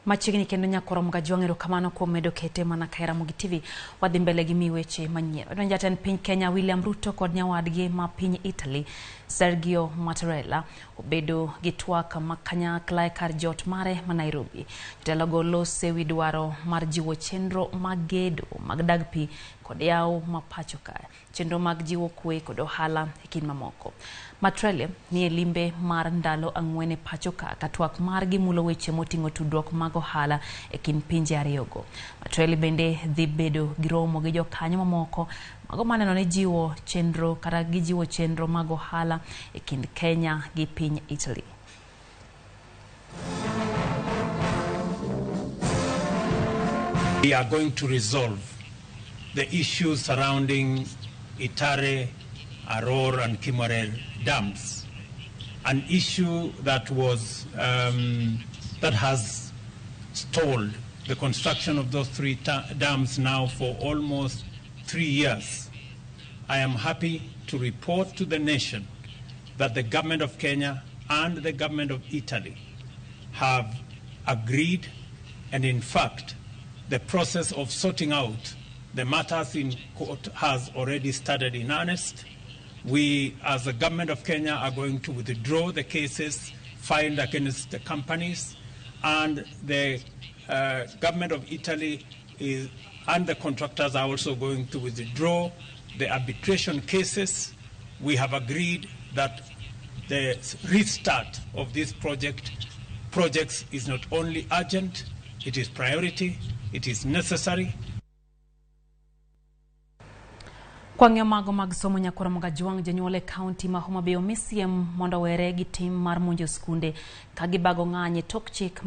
Machigni kendo nyakoro mgajwangero kamano kuom medo kete mana ka Ramogi TV wadhi mbele gi miweche manyien. Wadon jatend piny Kenya William Ruto kod nyawadgi ma piny Italy Sergio Mattarella obedo gi twak makanyakla kar jot mare ma Nairobi. Jotelo lose wi dwaro mar jiwo chenro mag gedo mag dag pi kod yawo ma pacho ka. Chenro mag jiwo kwe kod ohala e kind mamoko. Mattarella ni e limbe mar ndalo ang'wen e pacho ka twak mar gi mulo weche moting'o tudruok mag ohala e kind pinje ariyogo. Mattarella bende dhi bedo gi romo gi jokanyo mamoko mago maneno ni jiwo chenro kata gijiwo chenro mag ohala e kind Kenya gi piny Italy. We are going to resolve the issues surrounding Itare, Aror and Kimorel dams, an issue that was that has stalled the construction of those three dams now for almost 3 years. I am happy to report to the nation that the government of Kenya and the government of Italy have agreed, and in fact the process of sorting out the matters in court has already started in earnest. We, as the government of Kenya, are going to withdraw the cases filed against the companies, and the government of Italy and the contractors are also going to withdraw the arbitration cases. We have agreed that the restart of these projects is not only urgent, it is priority, it is necessary. Kwang'yo mago mag somo nyakoro mgajwang janyuole county ma Homa Bay omisiem mondo were gi tim mar monjo skunde ka gibago ng'anye tok chik